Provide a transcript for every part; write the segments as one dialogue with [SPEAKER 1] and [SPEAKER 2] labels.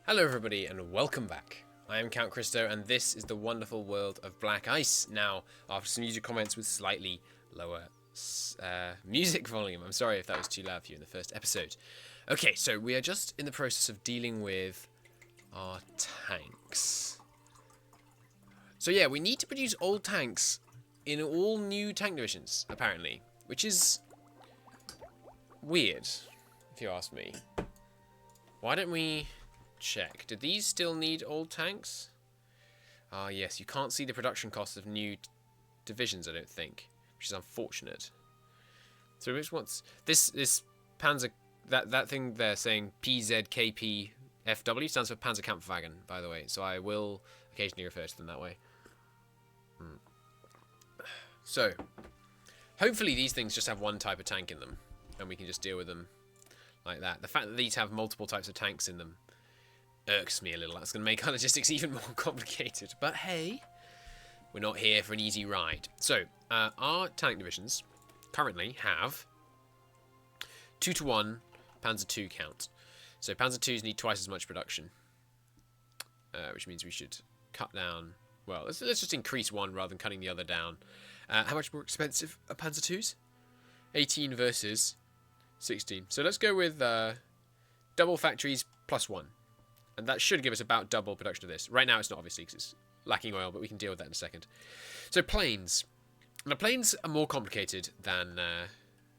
[SPEAKER 1] Hello everybody and welcome back. I am Count Christo and this is the wonderful world of Black Ice. Now, after some user comments with slightly lower music volume, I'm sorry if that was too loud for you in the first episode. Okay, so we are just in the process of dealing with our tanks. So yeah, we need to produce old tanks in all new tank divisions, apparently, which is weird, if you ask me. Why don't we check? Do these still need old tanks? Ah, yes, you can't see the production costs of new divisions, I don't think, which is unfortunate. So which one's this Panzer, that thing there saying PZKPFW stands for Panzerkampfwagen, by the way, so I will occasionally refer to them that way. So hopefully these things just have one type of tank in them and we can just deal with them like that. The fact that these have multiple types of tanks in them irks me a little. That's going to make our logistics even more complicated. But hey, we're not here for an easy ride. So, our tank divisions currently have 2-to-1 Panzer II count. So Panzer IIs need twice as much production. Which means we should cut down... Well, let's just increase one rather than cutting the other down. How much more expensive are Panzer IIs? 18 versus 16. So let's go with double factories plus 1. And that should give us about double production of this. Right now it's not, obviously, because it's lacking oil, but we can deal with that in a second. So planes. Now planes are more complicated than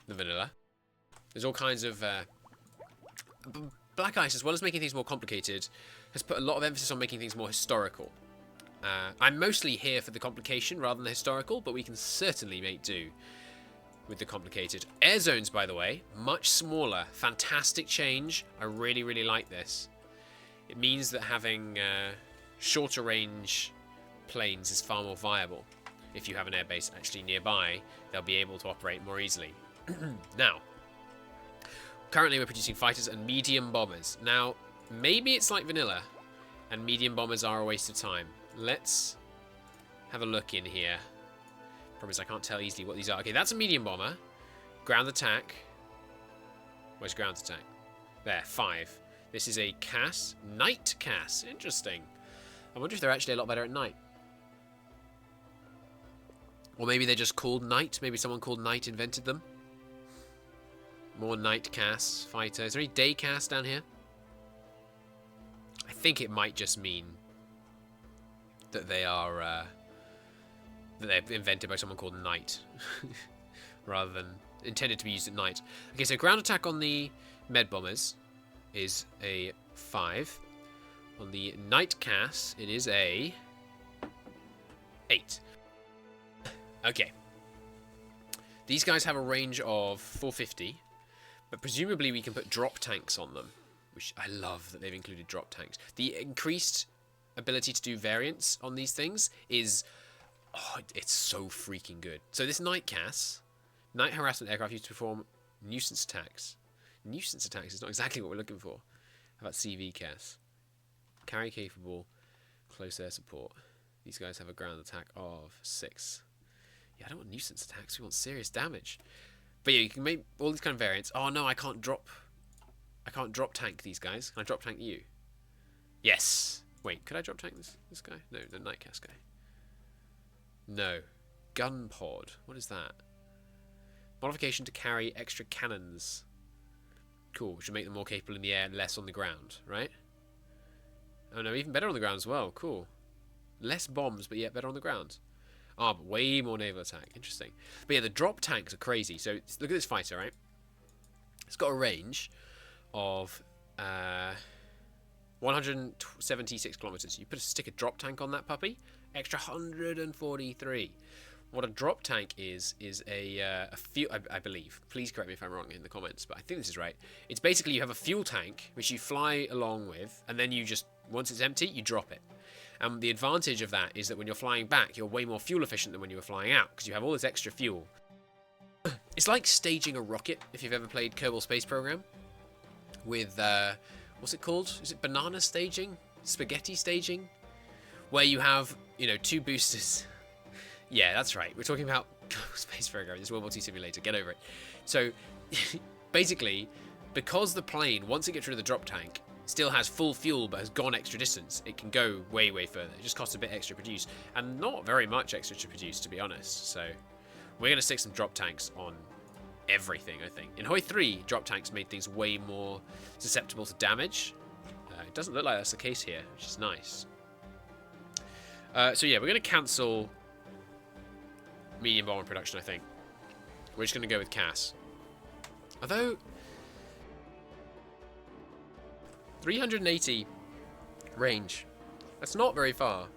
[SPEAKER 1] the vanilla. There's all kinds of... Black Ice, as well as making things more complicated, has put a lot of emphasis on making things more historical. I'm mostly here for the complication rather than the historical, but we can certainly make do with the complicated. Air zones, by the way, much smaller. Fantastic change. I really, really like this. It means that having shorter range planes is far more viable. If you have an airbase actually nearby, they'll be able to operate more easily. Now, currently we're producing fighters and medium bombers. Now, maybe it's like vanilla, and medium bombers are a waste of time. Let's have a look in here. Promise I can't tell easily what these are. Okay, that's a medium bomber. Ground attack. Where's ground attack? There, 5. This is a CAS. Night CAS. Interesting. I wonder if they're actually a lot better at night. Or maybe they're just called night. Maybe someone called night invented them. More night CAS fighter. Is there any day CAS down here? I think it might just mean that they are... that they're invented by someone called Knight, rather than intended to be used at night. Okay, so ground attack on the med bombers is a 5. On the night CAS, it is a 8. Okay. These guys have a range of 450, but presumably we can put drop tanks on them, which I love that they've included drop tanks. The increased ability to do variants on these things is... Oh, it's so freaking good. So this night CAS, night harassment aircraft used to perform nuisance attacks. Nuisance attacks is not exactly what we're looking for. How about CV CAS? Carry capable, close air support. These guys have a ground attack of 6. Yeah, I don't want nuisance attacks. We want serious damage. But yeah, you can make all these kind of variants. Oh no, I can't drop tank these guys. Can I drop tank you? Yes. Wait, could I drop tank this guy? No, the night CAS guy. No. Gun pod. What is that? Modification to carry extra cannons. Cool. Which would make them more capable in the air and less on the ground, right? Oh no, even better on the ground as well. Cool. Less bombs, but yet better on the ground. Ah, but way more naval attack. Interesting. But yeah, the drop tanks are crazy. So look at this fighter, right? It's got a range of 176 kilometers. You stick a drop tank on that puppy, extra 143. What a drop tank is a fuel, I believe. Please correct me if I'm wrong in the comments, but I think this is right. It's basically you have a fuel tank which you fly along with, and then you just, once it's empty, you drop it. And the advantage of that is that when you're flying back, you're way more fuel efficient than when you were flying out, because you have all this extra fuel. It's like staging a rocket, if you've ever played Kerbal Space Program, with, what's it called? Is it banana staging? Spaghetti staging? Where you have, you know, 2 boosters. Yeah, that's right. We're talking about Space Program. This World War II simulator. Get over it. So, basically, because the plane, once it gets rid of the drop tank, still has full fuel but has gone extra distance, it can go way, way further. It just costs a bit extra to produce, and not very much extra to produce, to be honest. So we're going to stick some drop tanks on everything, I think. In HOI4, drop tanks made things way more susceptible to damage. It doesn't look like that's the case here, which is nice. So yeah, we're going to cancel medium bomber production, I think. We're just going to go with CAS. Although 380 range, that's not very far.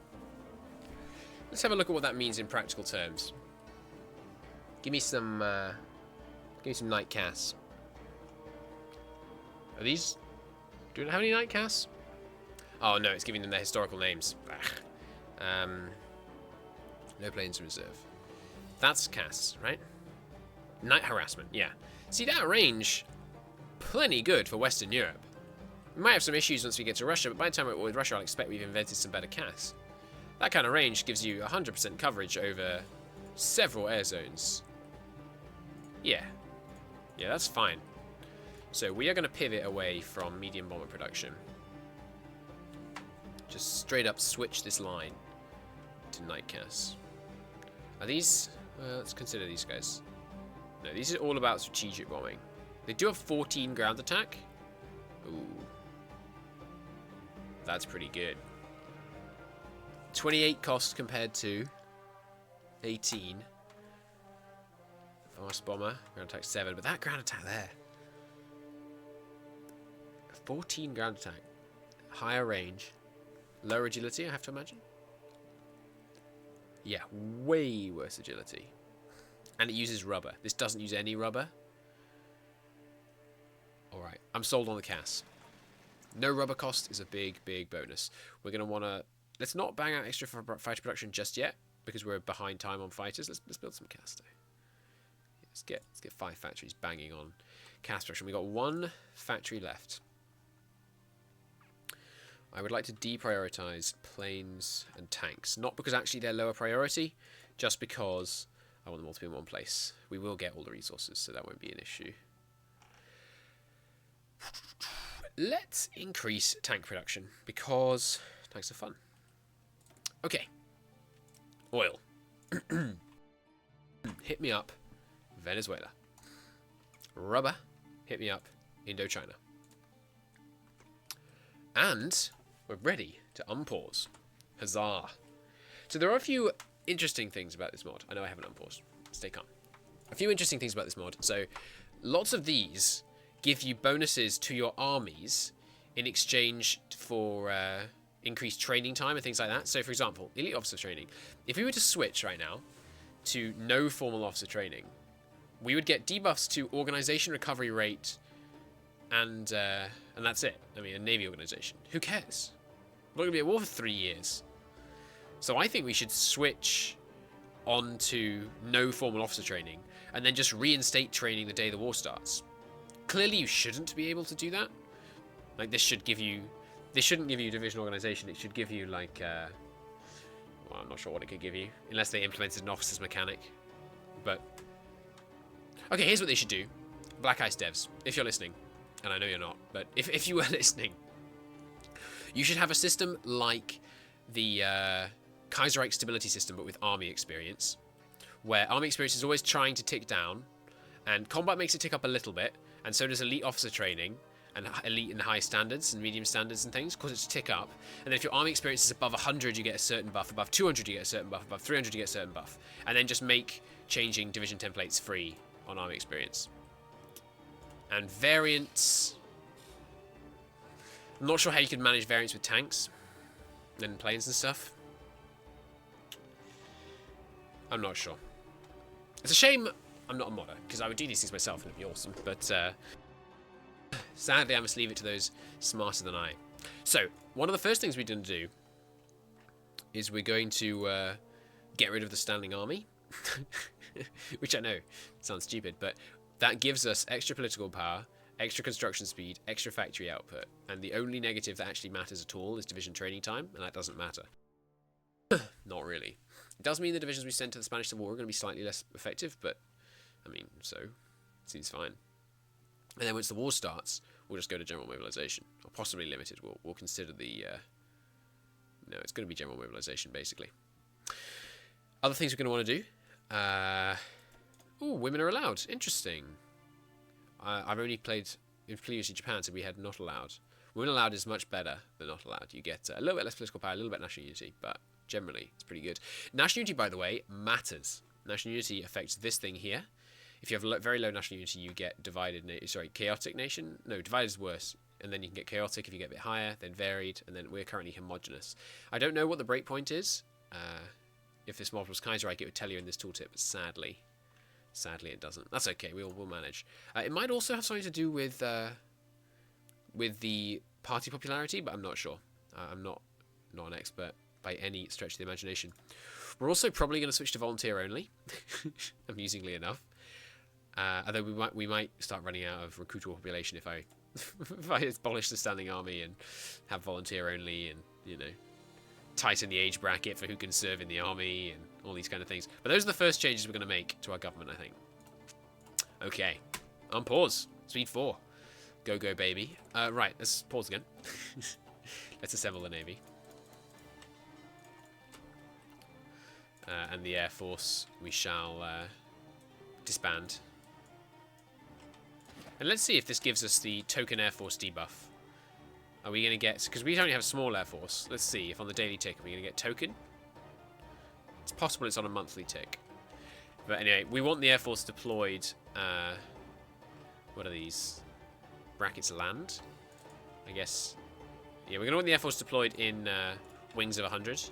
[SPEAKER 1] Let's have a look at what that means in practical terms. Give me some night CAS. Are these? Do we have any night CAS? Oh no, it's giving them their historical names. No planes in reserve. That's CAS, right? Night harassment, yeah. See, that range, plenty good for Western Europe. We might have some issues once we get to Russia, but by the time we're with Russia, I'll expect we've invented some better CAS. That kind of range gives you 100% coverage over several air zones. Yeah. Yeah, that's fine. So we are going to pivot away from medium bomber production. Just straight up switch this line to night CAS. Are these... let's consider these guys. No, these are all about strategic bombing. They do have 14 ground attack. Ooh. That's pretty good. 28 cost compared to 18. Fast bomber, ground attack 7, but that ground attack there. 14 ground attack. Higher range. Lower agility, I have to imagine. Yeah, way worse agility. And it uses rubber. This doesn't use any rubber. Alright, I'm sold on the CAS. No rubber cost is a big, big bonus. We're going to want to... Let's not bang out extra fighter production just yet, because we're behind time on fighters. Let's build some CAS, though. Let's get 5 factories banging on CAS production. We've got 1 factory left. I would like to deprioritize planes and tanks. Not because actually they're lower priority, just because I want them all to be in one place. We will get all the resources, so that won't be an issue. Let's increase tank production, because tanks are fun. Okay. Oil. Hit me up, Venezuela. Rubber. Hit me up, Indochina. And we're ready to unpause. Huzzah. So there are a few interesting things about this mod. I know I haven't unpaused. Stay calm. A few interesting things about this mod. So lots of these give you bonuses to your armies in exchange for increased training time and things like that. So for example, elite officer training. If we were to switch right now to no formal officer training, we would get debuffs to organization recovery rate and that's it. I mean, a navy organization. Who cares? We're not going to be at war for 3 years. So I think we should switch on to no formal officer training and then just reinstate training the day the war starts. Clearly you shouldn't be able to do that. Like, this shouldn't give you division organization. It should give you, like, well, I'm not sure what it could give you, unless they implemented an officer's mechanic. But, okay, here's what they should do. Black Ice devs, if you're listening, and I know you're not, but if you were listening, you should have a system like the Kaiserreich stability system, but with army experience, where army experience is always trying to tick down, and combat makes it tick up a little bit, and so does elite officer training, and elite and high standards, and medium standards and things, cause it to tick up. And then if your army experience is above 100, you get a certain buff, above 200 you get a certain buff, above 300 you get a certain buff, and then just make changing division templates free on army experience. And variants... I'm not sure how you can manage variants with tanks and planes and stuff. I'm not sure. It's a shame I'm not a modder, because I would do these things myself and it'd be awesome, but sadly I must leave it to those smarter than I. So, one of the first things we're going to do is we're going to get rid of the standing army, which I know sounds stupid, but that gives us extra political power, extra construction speed, extra factory output, and the only negative that actually matters at all is division training time, and that doesn't matter. Not really. It does mean the divisions we send to the Spanish Civil War are going to be slightly less effective, but, I mean, so, it seems fine. And then once the war starts, we'll just go to general mobilization. Or possibly limited. We'll consider the... no, it's going to be general mobilization, basically. Other things we're going to want to do. Ooh, women are allowed. Interesting. I've only played in previously Japan, so we had not allowed. Women allowed is much better than not allowed. You get a little bit less political power, a little bit national unity, but generally it's pretty good. National unity, by the way, matters. National unity affects this thing here. If you have very low national unity, you get chaotic nation. No, divided is worse. And then you can get chaotic if you get a bit higher, then varied, and then we're currently homogenous. I don't know what the breakpoint is. If this mod was Kaiserreich, it would tell you in this tooltip, but sadly it doesn't. That's okay, we'll manage. It might also have something to do with the party popularity, but I'm not sure. I'm not an expert by any stretch of the imagination. We're also probably going to switch to volunteer only, amusingly enough. Although we might start running out of recruitable population if I if I abolish the standing army and have volunteer only, and tighten the age bracket for who can serve in the army and all these kind of things. But those are the first changes we're going to make to our government, I think. Okay, on pause. Speed 4. Go baby. Right, let's pause again. Let's assemble the navy. And the air force we shall disband. And let's see if this gives us the token air force debuff. Are we going to get... Because we only have a small air force. Let's see if on the daily tick are we going to get token. It's possible it's on a monthly tick. But anyway, we want the air force deployed... what are these? Brackets land? I guess... Yeah, we're going to want the air force deployed in wings of 100.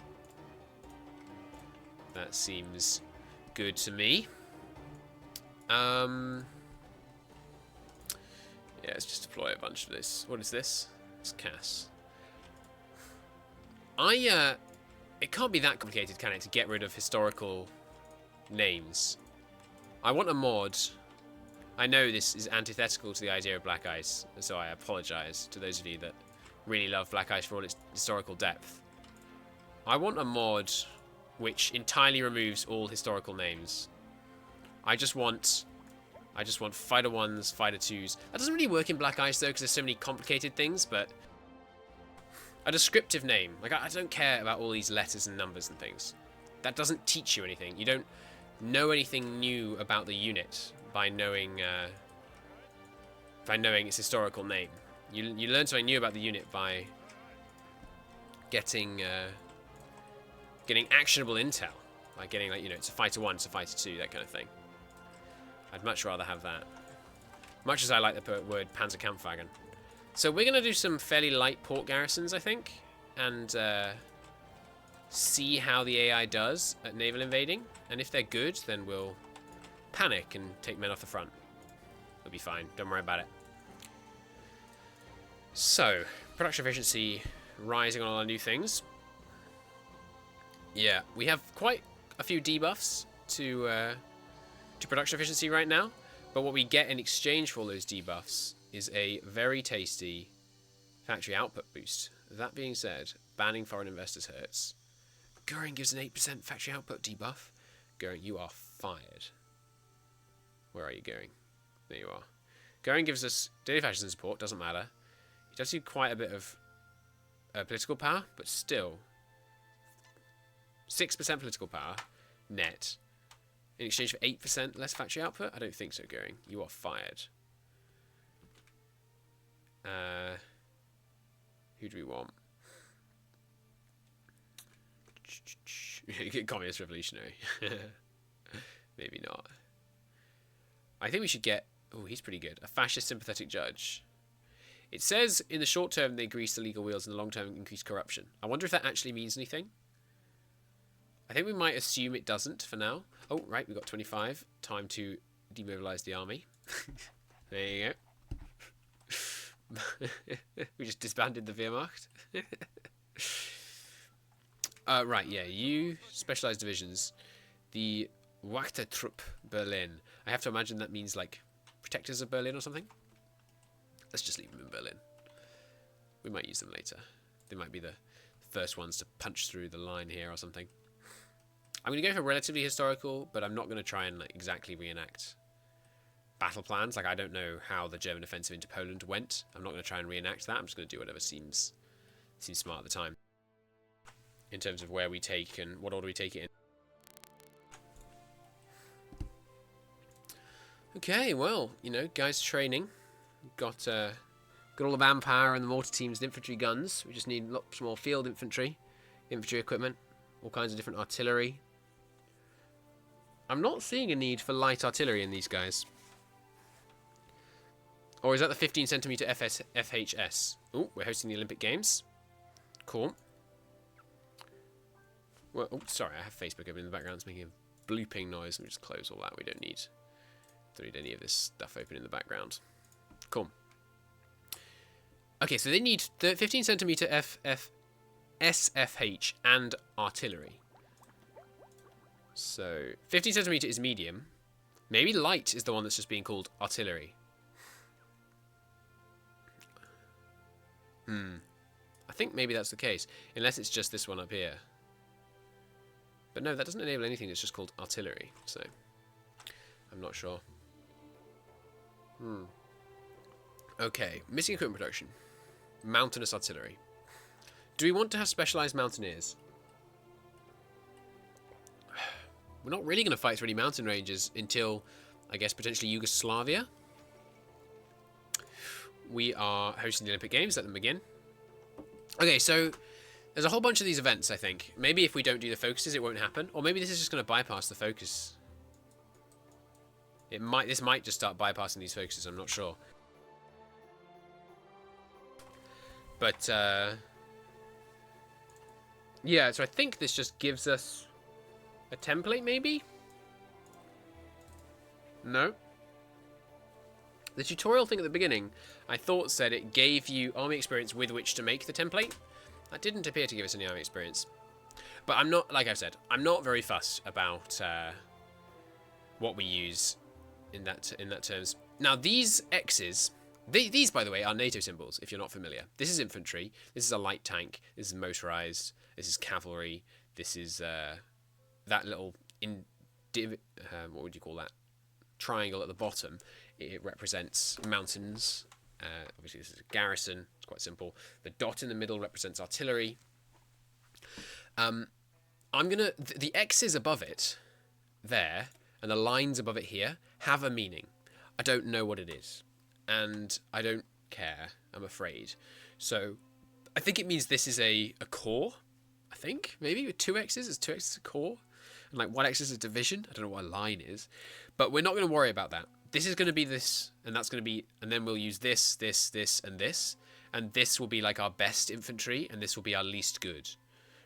[SPEAKER 1] That seems good to me. Yeah, let's just deploy a bunch of this. What is this? It's CAS. It can't be that complicated, can it, to get rid of historical names? I want a mod. I know this is antithetical to the idea of Black Ice, so I apologise to those of you that really love Black Ice for all its historical depth. I want a mod which entirely removes all historical names. I just want Fighter 1s, Fighter 2s. That doesn't really work in Black Ice, though, because there's so many complicated things, but... A descriptive name. Like, I don't care about all these letters and numbers and things. That doesn't teach you anything. You don't know anything new about the unit by knowing its historical name. You learn something new about the unit by getting actionable intel. Like getting, like, it's a Fighter 1, it's a Fighter 2, that kind of thing. I'd much rather have that. Much as I like the word Panzerkampfwagen. So we're going to do some fairly light port garrisons, I think. And see how the AI does at naval invading. And if they're good, then we'll panic and take men off the front. It'll be fine. Don't worry about it. So, production efficiency rising on all our new things. Yeah, we have quite a few debuffs to production efficiency right now, but what we get in exchange for all those debuffs is a very tasty factory output boost. That being said, banning foreign investors hurts. Goering gives an 8% factory output debuff. Goering, you are fired. Where are you, Goering? There you are. Goering gives us daily fascism support, doesn't matter. He does do quite a bit of political power, but still 6% political power net in exchange for 8% less factory output? I don't think so, Goering. You are fired. Who do we want? Communist revolutionary. Maybe not. I think we should get... Oh, he's pretty good. A fascist sympathetic judge. It says in the short term they grease the legal wheels, in the long term increase corruption. I wonder if that actually means anything. I think we might assume it doesn't for now. Oh, right, we've got 25. Time to demobilise the army. There you go. We just disbanded the Wehrmacht. Right, yeah, you specialised divisions. The Wachtertrupp Berlin. I have to imagine that means, like, protectors of Berlin or something. Let's just leave them in Berlin. We might use them later. They might be the first ones to punch through the line here or something. I'm going to go for relatively historical, but I'm not going to try and, like, exactly reenact battle plans. Like, I don't know how the German offensive into Poland went. I'm not going to try and reenact that. I'm just going to do whatever seems smart at the time. In terms of where we take and what order we take it in. Okay, well, you know, guys training. Got all the manpower and the mortar teams and infantry guns. We just need lots more field infantry equipment, all kinds of different artillery. I'm not seeing a need for light artillery in these guys. Or is that the 15 centimeter FHS? Oh, we're hosting the Olympic Games. Cool. Well, oh, sorry, I have Facebook open in the background. It's making a blooping noise. Let me just close all that. We don't need any of this stuff open in the background. Cool. Okay, so they need 15 centimeter SFH and artillery. So 15 centimeter is medium. Maybe light is the one that's just being called artillery. I think maybe that's the case, unless it's just this one up here. But no, that doesn't enable anything. It's just called artillery. So I'm not sure. Okay, missing equipment production. Mountainous artillery. Do we want to have specialized mountaineers? We're not really going to fight through any mountain ranges until, I guess, potentially Yugoslavia. We are hosting the Olympic Games. Let them begin. Okay, so there's a whole bunch of these events, I think. Maybe if we don't do the focuses, it won't happen. Or maybe this is just going to bypass the focus. This might just start bypassing these focuses. I'm not sure. But, yeah, so I think this just gives us a template, maybe? No? The tutorial thing at the beginning, I thought said it gave you army experience with which to make the template. That didn't appear to give us any army experience. But I'm not, like I said, I'm not very fussed about what we use in that terms. Now, these X's, these, by the way, are NATO symbols, if you're not familiar. This is infantry, this is a light tank, this is motorized, this is cavalry, this is that little, what would you call that? Triangle at the bottom. It represents mountains. Obviously, this is a garrison. It's quite simple. The dot in the middle represents artillery. The X's above it, there, and the lines above it here, have a meaning. I don't know what it is. And I don't care, I'm afraid. So, I think it means this is a corps, I think, maybe, with 2 X's. Is 2 X's a corps? And like 1 X is a division. I don't know what a line is. But we're not going to worry about that. This is going to be this, and that's going to be, and then we'll use this, this, this, and this. And this will be like our best infantry, and this will be our least good.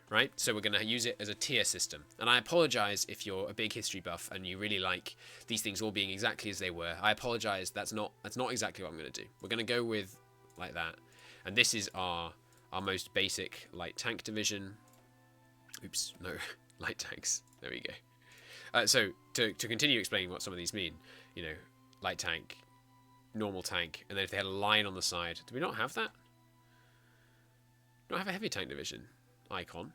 [SPEAKER 1] Right? So we're going to use it as a tier system. And I apologize if you're a big history buff and you really like these things all being exactly as they were. I apologize. That's not exactly what I'm going to do. We're going to go with like that. And this is our most basic light tank division. Oops, no, light tanks. There we go. So to continue explaining what some of these mean, you know, light tank, normal tank, and then if they had a line on the side, do we not have that? We don't have a heavy tank division icon.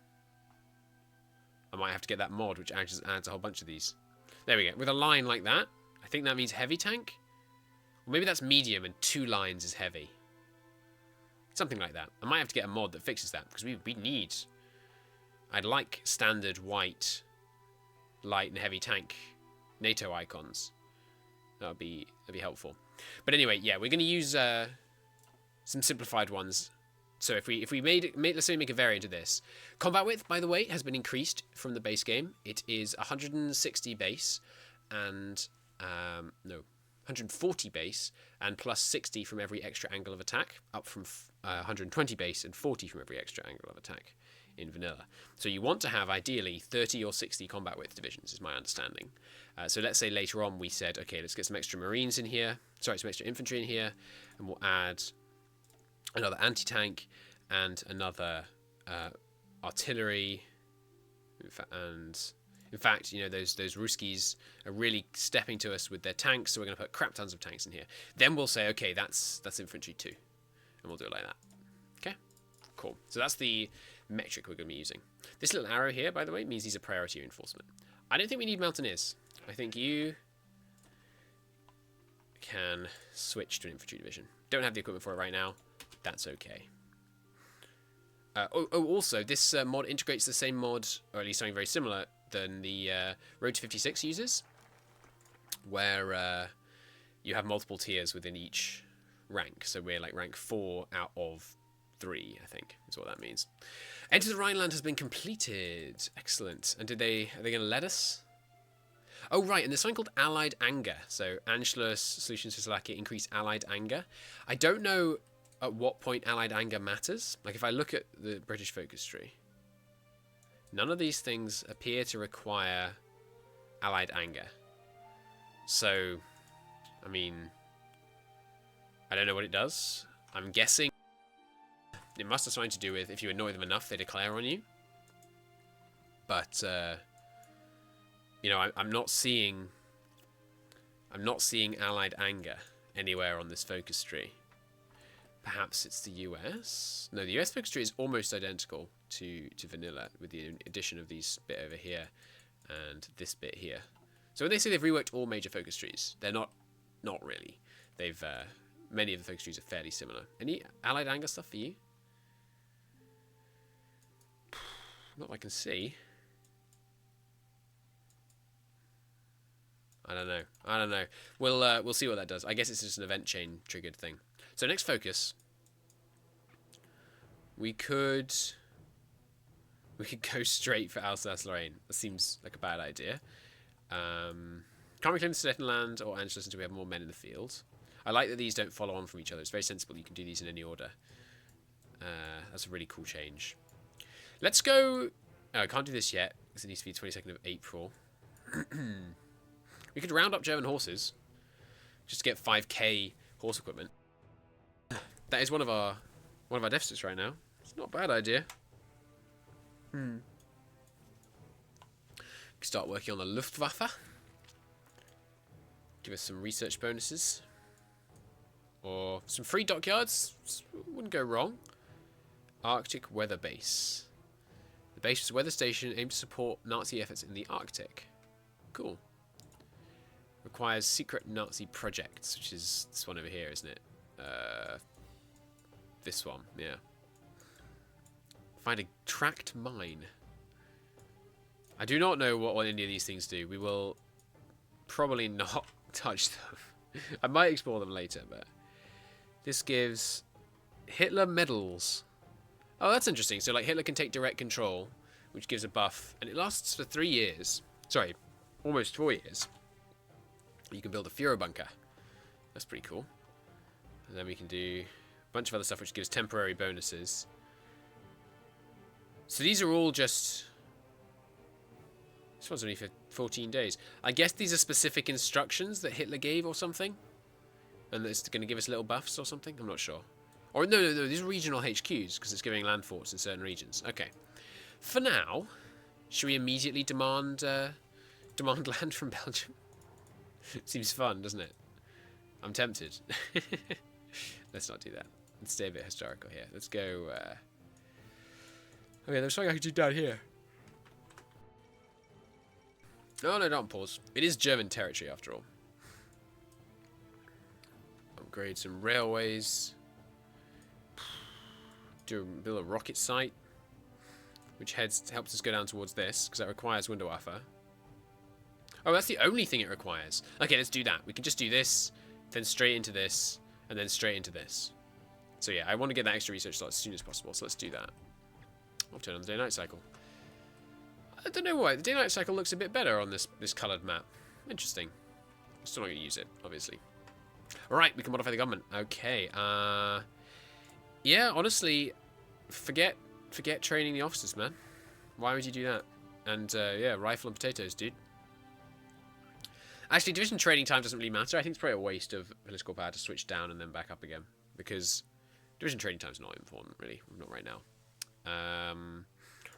[SPEAKER 1] I might have to get that mod, which adds a whole bunch of these. There we go. With a line like that, I think that means heavy tank. Or maybe that's medium and 2 lines is heavy. Something like that. I might have to get a mod that fixes that, because we need... I'd like standard white, light and heavy tank NATO icons. That'd be helpful. But anyway, yeah, we're going to use some simplified ones. So if we let's say we make a variant of this. Combat width, by the way, has been increased from the base game. It is 160 base and 140 base and plus 60 from every extra angle of attack, up from 120 base and 40 from every extra angle of attack in vanilla. So you want to have ideally 30 or 60 combat width divisions, is my understanding. So let's say later on we said, okay, let's get some extra marines in here, sorry, some extra infantry in here, and we'll add another anti-tank and another artillery. And in fact, you know, those Ruskies are really stepping to us with their tanks, so we're going to put crap tons of tanks in here. Then we'll say, okay, that's infantry too, and we'll do it like that. Okay, cool. So that's the metric we're going to be using. This little arrow here, by the way, means these are priority reinforcement. I don't think we need mountaineers. I think you can switch to an infantry division. Don't have the equipment for it right now. That's okay. Also, this mod integrates the same mod, or at least something very similar, than the Road to 56 uses, where you have multiple tiers within each rank. So we're like rank 4 out of 3, I think, is what that means. Enter the Rhineland has been completed. Excellent. And are they going to let us? Oh, right, and there's something called Allied Anger. So Anschluss, Solutions for Slovakia, increase Allied Anger. I don't know at what point Allied Anger matters. Like, if I look at the British focus tree, none of these things appear to require Allied Anger. So, I mean, I don't know what it does. I'm guessing it must have something to do with if you annoy them enough, they declare on you. But, you know, I'm not seeing Allied Anger anywhere on this focus tree. Perhaps it's the US? No, the US focus tree is almost identical to vanilla, with the addition of these bit over here and this bit here. So when they say they've reworked all major focus trees, they're not really. They've many of the focus trees are fairly similar. Any Allied Anger stuff for you? Not that I can see. I don't know. We'll see what that does. I guess it's just an event chain triggered thing. So next focus, we could go straight for Alsace-Lorraine. That seems like a bad idea. Can't reclaim the Sudetenland or Anschluss until we have more men in the field. I like that these don't follow on from each other. It's very sensible. You can do these in any order. That's a really cool change. Let's go. Oh, I can't do this yet because it needs to be 22nd of April. We could round up German horses just to get 5k horse equipment. That is one of our deficits right now. It's not a bad idea. Start working on the Luftwaffe. Give us some research bonuses. Or some free dockyards. Wouldn't go wrong. Arctic Weather Base. The base is a weather station aimed to support Nazi efforts in the Arctic. Cool. Requires secret Nazi projects, which is this one over here, isn't it? This one, yeah. Find a tracked mine. I do not know what any of these things do. We will probably not touch them. I might explore them later, but this gives Hitler medals. Oh, that's interesting. So, like, Hitler can take direct control, which gives a buff, and it lasts for 3 years. Sorry, almost 4 years. You can build a Führer bunker. That's pretty cool. And then we can do a bunch of other stuff, which gives temporary bonuses. So these are all just... This one's only for 14 days. I guess these are specific instructions that Hitler gave or something? And it's going to give us little buffs or something? I'm not sure. Or no, these are regional HQs, because it's giving land forts in certain regions. Okay. For now, should we immediately demand land from Belgium? Seems fun, doesn't it? I'm tempted. Let's not do that. Let's stay a bit historical here. Let's go... Okay, there's something I could do down here. No, don't pause. It is German territory, after all. Upgrade some railways. Build a rocket site, which helps us go down towards this, because that requires Wunderwaffe. Oh, that's the only thing it requires. Okay, let's do that. We can just do this, then straight into this, and then straight into this. So yeah, I want to get that extra research slot as soon as possible, so let's do that. I'll turn on the day-night cycle. I don't know why. The day-night cycle looks a bit better on this coloured map. Interesting. I'm still not going to use it, obviously. Alright, we can modify the government. Okay, yeah, honestly, forget training the officers, man. Why would you do that? And, yeah, rifle and potatoes, dude. Actually, division training time doesn't really matter. I think it's probably a waste of political power to switch down and then back up again. Because division training time is not important, really. Not right now.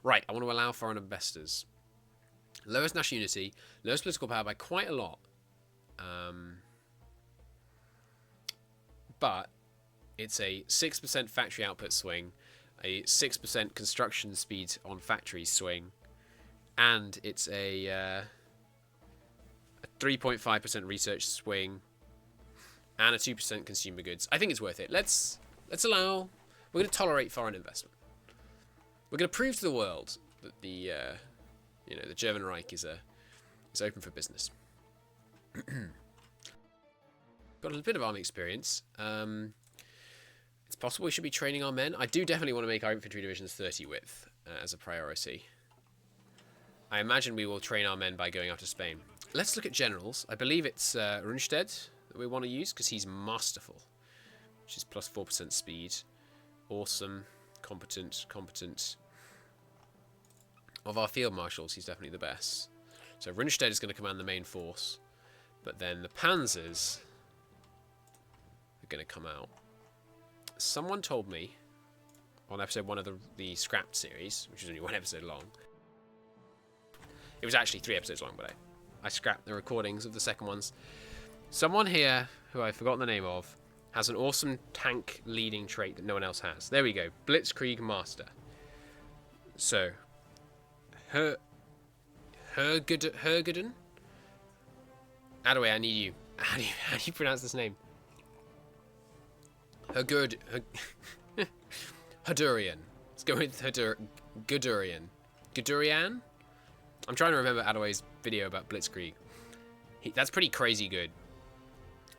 [SPEAKER 1] Right, I want to allow foreign investors. Lowest national unity, lowest political power by quite a lot. But it's a 6% factory output swing, a 6% construction speed on factories swing, and it's a 3.5% research swing, and a 2% consumer goods. I think it's worth it. Let's allow. We're going to tolerate foreign investment. We're going to prove to the world that the the German Reich is open for business. Got a bit of army experience. It's possible we should be training our men. I do definitely want to make our infantry divisions 30 width as a priority. I imagine we will train our men by going out to Spain. Let's look at generals. I believe it's Rundstedt that we want to use because he's masterful, which is plus 4% speed. Awesome. Competent. Of our field marshals, he's definitely the best. So Rundstedt is going to command the main force, but then the panzers are going to come out. Someone told me on episode 1 of the Scrapped series, which is only 1 episode long. It was actually 3 episodes long, but I scrapped the recordings of the second ones. Someone here, who I've forgotten the name of, has an awesome tank leading trait that no one else has. There we go. Blitzkrieg Master. So, Herguden? Adaway, I need you. How do you pronounce this name? Hadurian. Let's go with Gudurian. Gudurian? I'm trying to remember Adaway's video about Blitzkrieg. That's pretty crazy good.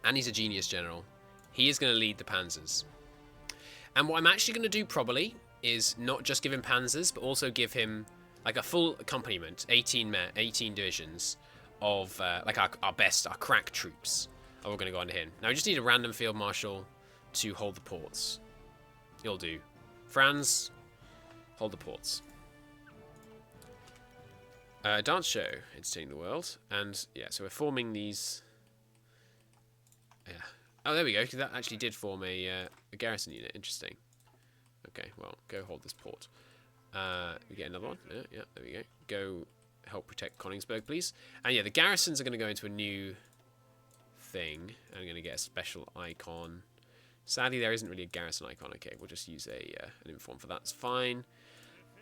[SPEAKER 1] And he's a genius general. He is going to lead the panzers. And what I'm actually going to do probably is not just give him panzers, but also give him like a full accompaniment, 18 divisions of like our crack troops. Oh, we're going to go under him. Now we just need a random field marshal to hold the ports. You'll do. Franz, hold the ports. Dance show, entertaining the world. And yeah, so we're forming these. Yeah. Oh, there we go. That actually did form a garrison unit. Interesting. Okay, well, go hold this port. We get another one. Yeah, there we go. Go help protect Königsberg, please. And yeah, the garrisons are going to go into a new thing. I'm going to get a special icon. Sadly, there isn't really a garrison icon. Okay, we'll just use an inform for that. It's fine.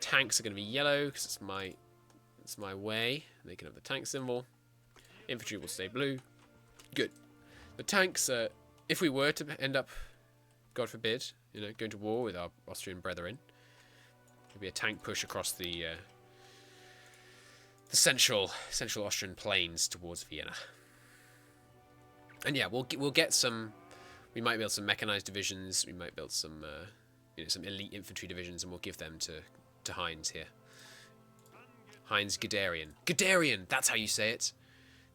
[SPEAKER 1] Tanks are going to be yellow because it's my way. They can have the tank symbol. Infantry will stay blue. Good. The tanks, if we were to end up, God forbid, going to war with our Austrian brethren, there'll be a tank push across the central Austrian plains towards Vienna. And yeah, we'll get some. We might build some mechanized divisions. We might build some some elite infantry divisions, and we'll give them to Heinz here. Heinz Guderian. Guderian! That's how you say it.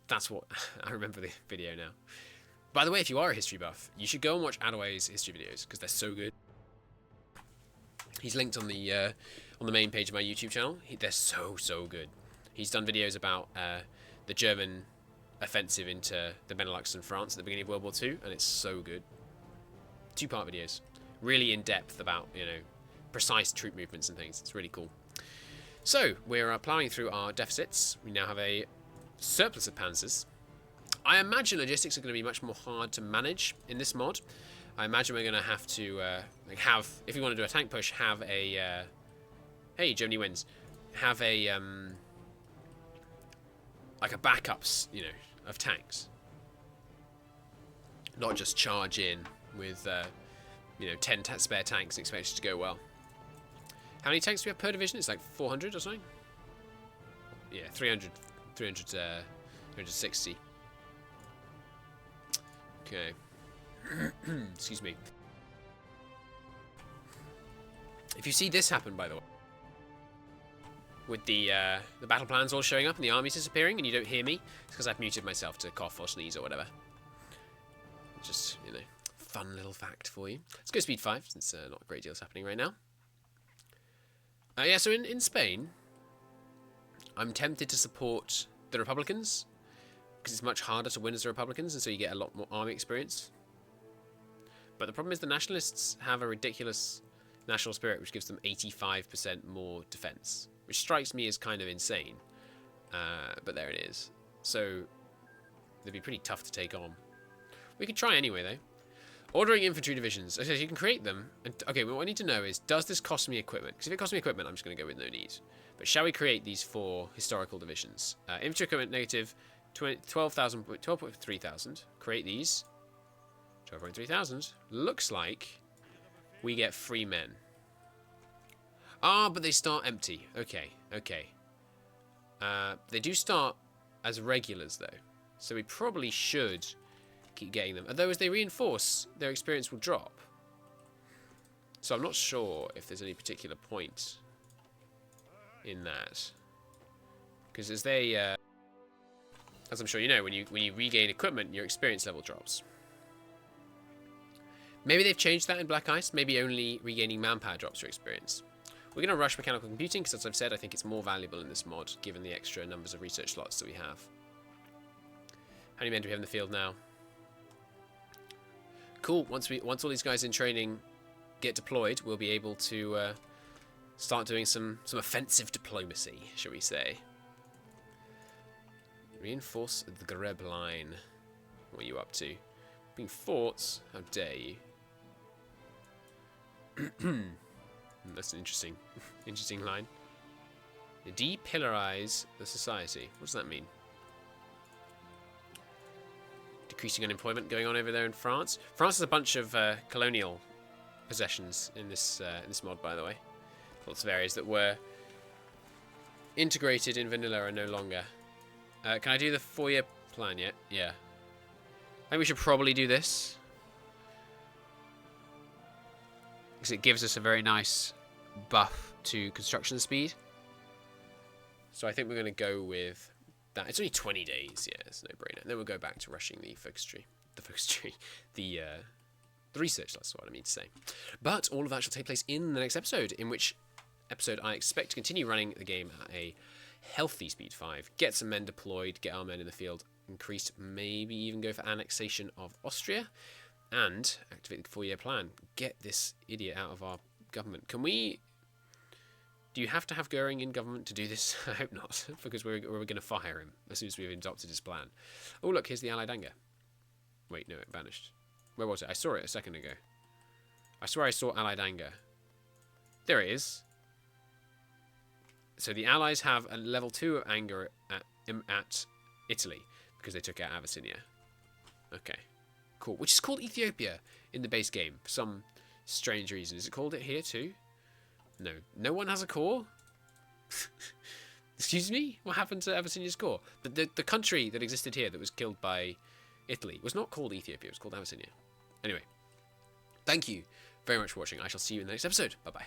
[SPEAKER 1] That's what... I remember the video now. By the way, if you are a history buff, you should go and watch Adaway's history videos, because they're so good. He's linked on the main page of my YouTube channel. They're so good. He's done videos about the German offensive into the Benelux and France at the beginning of World War II, and it's so good. 2-part videos. Really in-depth about, precise troop movements and things. It's really cool. So, we're ploughing through our deficits. We now have a surplus of panzers. I imagine logistics are going to be much more hard to manage in this mod. I imagine we're going to have to if we want to do a tank push, have a... hey, Germany wins. Have a... like a backups, of tanks. Not just charge in with, 10 spare tanks and expect it to go well. How many tanks do we have per division? It's like 400 or something? Yeah, 360. Okay. Excuse me. If you see this happen, by the way, with the battle plans all showing up and the armies disappearing and you don't hear me, it's because I've muted myself to cough or sneeze or whatever. Just, fun little fact for you. Let's go speed 5, since not a great deal's happening right now. Yeah, so in Spain, I'm tempted to support the Republicans, because it's much harder to win as the Republicans, and so you get a lot more army experience. But the problem is the nationalists have a ridiculous national spirit, which gives them 85% more defense, which strikes me as kind of insane. But there it is. So they'd be pretty tough to take on. We could try anyway, though. Ordering infantry divisions. Okay, so you can create them. And, okay, what I need to know is, does this cost me equipment? Because if it costs me equipment, I'm just going to go with no need. But shall we create these 4 historical divisions? Infantry equipment negative 12,300. Create these. 12,300. Looks like we get free men. Ah, but they start empty. Okay, okay. They do start as regulars, though. So we probably should keep getting them. Although as they reinforce, their experience will drop. So I'm not sure if there's any particular point in that. Because as they... as I'm sure you know, when you regain equipment, your experience level drops. Maybe they've changed that in Black Ice. Maybe only regaining manpower drops your experience. We're going to rush mechanical computing because, as I've said, I think it's more valuable in this mod, given the extra numbers of research slots that we have. How many men do we have in the field now? Cool. Once all these guys in training get deployed, we'll be able to start doing some offensive diplomacy, shall we say. Reinforce the Greb line. What are you up to? Being forts? How dare you? That's an interesting line. Depillarize the society. What does that mean? Decreasing unemployment going on over there in France. France has a bunch of colonial possessions in this mod, by the way. Lots of areas that were integrated in vanilla are no longer. Can I do the 4-year plan yet? Yeah. I think we should probably do this. Because it gives us a very nice buff to construction speed. So I think we're going to go with that. It's only 20 days. Yeah, it's no brainer. And then we'll go back to rushing the focus tree. The research, that's what I mean to say. But all of that shall take place in the next episode, in which episode I expect to continue running the game at a healthy speed 5, get some men deployed, get our men in the field increased, maybe even go for annexation of Austria, and activate the 4-year plan. Get this idiot out of our government. Can we... Do you have to have Goering in government to do this? I hope not, because we're going to fire him as soon as we've adopted his plan. Oh, look, here's the Allied anger. Wait, no, it vanished. Where was it? I saw it a second ago. I swear I saw Allied anger. There it is. So the Allies have a level 2 of anger at Italy, because they took out Abyssinia. Okay, cool. Which is called Ethiopia in the base game, for some strange reason. Is it called it here too? No. No one has a core? Excuse me? What happened to Abyssinia's core? The country that existed here that was killed by Italy was not called Ethiopia, it was called Abyssinia. Anyway, thank you very much for watching. I shall see you in the next episode. Bye-bye.